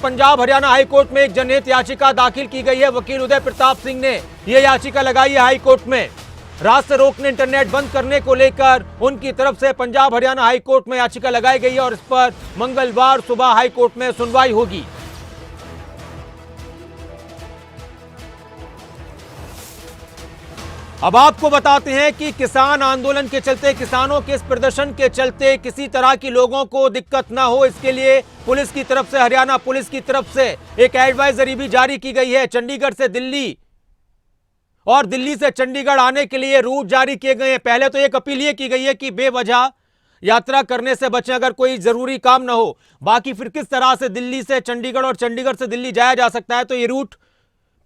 Punjab Haryana high court में एक जनहित याचिका दाखिल की गई है। वकील उदय प्रताप सिंह ने यह याचिका लगाई है हाईकोर्ट में। रास्ते रोकने, इंटरनेट बंद करने को लेकर उनकी तरफ से पंजाब हरियाणा हाईकोर्ट में याचिका लगाई गई है और इस पर मंगलवार सुबह हाईकोर्ट में सुनवाई होगी। अब आपको बताते हैं कि किसान आंदोलन के चलते, किसानों के इस प्रदर्शन के चलते किसी तरह की लोगों को दिक्कत ना हो, इसके लिए पुलिस की तरफ से, हरियाणा पुलिस की तरफ से एक एडवाइजरी भी जारी की गई है। चंडीगढ़ से दिल्ली और दिल्ली से चंडीगढ़ आने के लिए रूट जारी किए गए हैं। पहले तो एक अपील ये की गई है कि बेवजह यात्रा करने से बचें अगर कोई जरूरी काम ना हो। बाकी फिर किस तरह से दिल्ली से चंडीगढ़ और चंडीगढ़ से दिल्ली जाया जा सकता है, तो ये रूट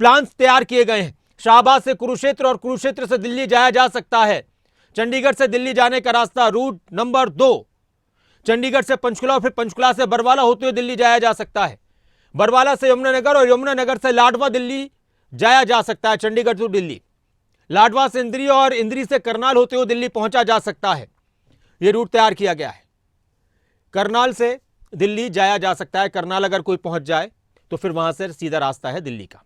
प्लान तैयार किए गए हैं। शाहबाद से कुरुक्षेत्र और कुरुक्षेत्र से दिल्ली जाया जा सकता है। चंडीगढ़ से दिल्ली जाने का रास्ता रूट नंबर 2 चंडीगढ़ से पंचकुला और फिर पंचकुला से बरवाला होते हुए दिल्ली जाया जा सकता है। बरवाला से यमुनानगर और यमुनानगर से लाडवा दिल्ली जाया जा सकता है। चंडीगढ़ टू दिल्ली, लाडवा से इंद्री और इंद्री से करनाल होते हुए दिल्ली पहुंचा जा सकता है। यह रूट तैयार किया गया है। करनाल से दिल्ली जाया जा सकता है। करनाल अगर कोई पहुंच जाए तो फिर वहां से सीधा रास्ता है दिल्ली का।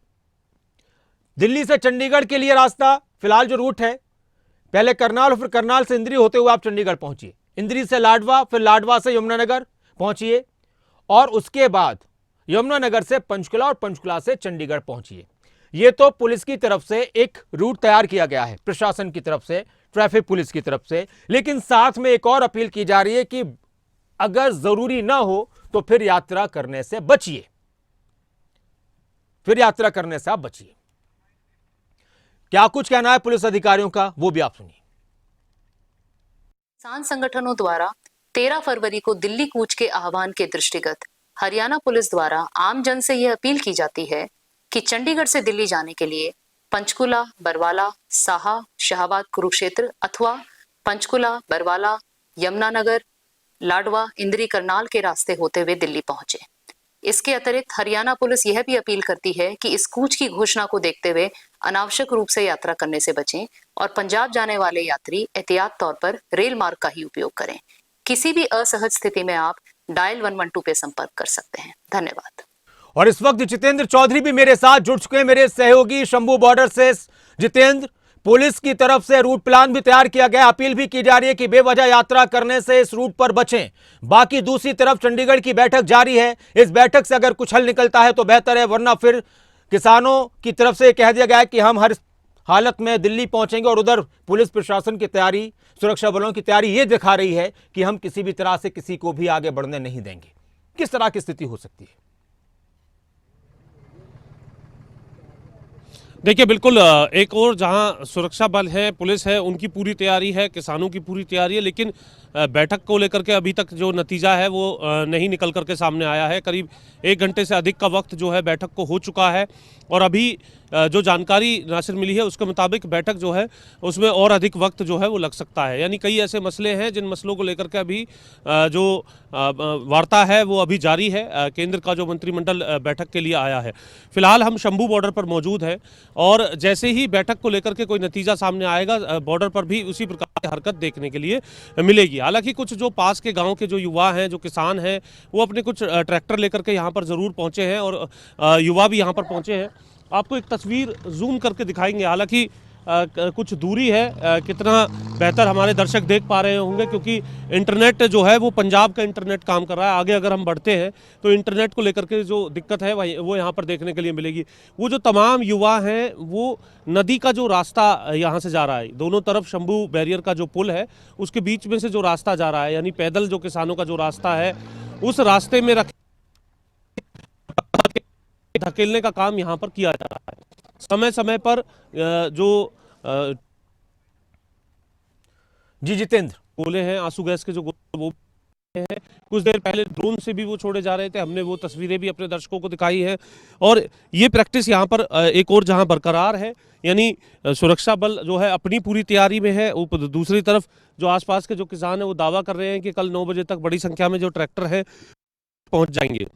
दिल्ली से चंडीगढ़ के लिए रास्ता फिलहाल जो रूट है, पहले करनाल और फिर करनाल से इंद्री होते हुए आप चंडीगढ़ पहुंचिए, इंद्री से लाडवा, फिर लाडवा से यमुनानगर पहुंचिए और उसके बाद यमुनानगर से पंचकुला और पंचकुला से चंडीगढ़ पहुंचिए। यह तो पुलिस की तरफ से एक रूट तैयार किया गया है, प्रशासन की तरफ से, ट्रैफिक पुलिस की तरफ से। लेकिन साथ में एक और अपील की जा रही है कि अगर जरूरी ना हो तो फिर यात्रा करने से बचिए, फिर यात्रा करने से आप बचिए। क्या कुछ कहना है पुलिस अधिकारियों का, वो भी आप सुनिए। किसान संगठनों द्वारा 13 फरवरी को दिल्ली कूच के आह्वान के दृष्टिगत हरियाणा पुलिस द्वारा आम जन से यह अपील की जाती है कि चंडीगढ़ से दिल्ली जाने के लिए पंचकुला, बरवाला, साहा, शाहबाद, कुरुक्षेत्र अथवा पंचकुला, बरवाला, यमुनानगर, लाडवा, इंद्री, करनाल के रास्ते होते हुए दिल्ली पहुंचे। इसके अतिरिक्त हरियाणा पुलिस यह भी अपील करती है कि इस कूच की घोषणा को देखते हुए अनावश्यक रूप से यात्रा करने से बचें और पंजाब जाने वाले यात्री एहतियात तौर पर रेल मार्ग का ही उपयोग करें। किसी भी असहज स्थिति में आप डायल 112 पे संपर्क कर सकते हैं। धन्यवाद। और इस वक्त जितेंद्र चौधरी भी मेरे साथ जुड़ चुके हैं, मेरे सहयोगी शंभू बॉर्डर से। जितेंद्र, पुलिस की तरफ से रूट प्लान भी तैयार किया गया, अपील भी की जा रही है कि बेवजह यात्रा करने से इस रूट पर बचें। बाकी दूसरी तरफ चंडीगढ़ की बैठक जारी है। इस बैठक से अगर कुछ हल निकलता है तो बेहतर है, वरना फिर किसानों की तरफ से कह दिया गया है कि हम हर हालत में दिल्ली पहुंचेंगे। और उधर पुलिस प्रशासन की तैयारी, सुरक्षा बलों की तैयारी ये दिखा रही है कि हम किसी भी तरह से किसी को भी आगे बढ़ने नहीं देंगे। किस तरह की स्थिति हो सकती है? देखिए, बिल्कुल एक और जहां सुरक्षा बल है, पुलिस है, उनकी पूरी तैयारी है, किसानों की पूरी तैयारी है, लेकिन बैठक को लेकर के अभी तक जो नतीजा है वो नहीं निकल करके सामने आया है। करीब 1 घंटे से अधिक का वक्त जो है बैठक को हो चुका है और अभी जो जानकारी नासिर मिली है उसके मुताबिक बैठक जो है उसमें और अधिक वक्त जो है वो लग सकता है। यानी कई ऐसे मसले हैं जिन मसलों को लेकर के अभी जो वार्ता है वो अभी जारी है। केंद्र का जो मंत्रिमंडल बैठक के लिए आया है। फिलहाल हम शंभू बॉर्डर पर मौजूद हैं और जैसे ही बैठक को लेकर के कोई नतीजा सामने आएगा, बॉर्डर पर भी उसी प्रकार की हरकत देखने के लिए मिलेगी। हालांकि कुछ जो पास के गाँव के जो युवा हैं, जो किसान हैं, वो अपने कुछ ट्रैक्टर लेकर के यहाँ पर ज़रूर पहुँचे हैं और युवा भी यहाँ पर पहुँचे हैं। आपको एक तस्वीर जूम करके दिखाएंगे। हालांकि कुछ दूरी है, कितना बेहतर हमारे दर्शक देख पा रहे होंगे क्योंकि इंटरनेट जो है वो पंजाब का इंटरनेट काम कर रहा है। आगे अगर हम बढ़ते हैं तो इंटरनेट को लेकर के जो दिक्कत है वो यहाँ पर देखने के लिए मिलेगी। वो जो तमाम युवा हैं वो नदी का जो रास्ता यहाँ से जा रहा है, दोनों तरफ शंभू बैरियर का जो पुल है उसके बीच में से जो रास्ता जा रहा है, यानी पैदल जो किसानों का जो रास्ता है उस रास्ते में धकेलने का काम यहाँ पर किया जा रहा है। समय समय पर जो जी जितेंद्र, गोले हैं, आंसू गैस के जो गोले वो हैं, कुछ देर पहले ड्रोन से भी वो छोड़े जा रहे थे। हमने वो तस्वीरें भी अपने दर्शकों को दिखाई है और ये प्रैक्टिस यहाँ पर एक और जहाँ बरकरार है, यानी सुरक्षा बल जो है अपनी पूरी तैयारी में है। दूसरी तरफ जो आसपास के जो किसान है वो दावा कर रहे हैं कि कल 9 बजे तक बड़ी संख्या में जो ट्रैक्टर है पहुँच जाएंगे।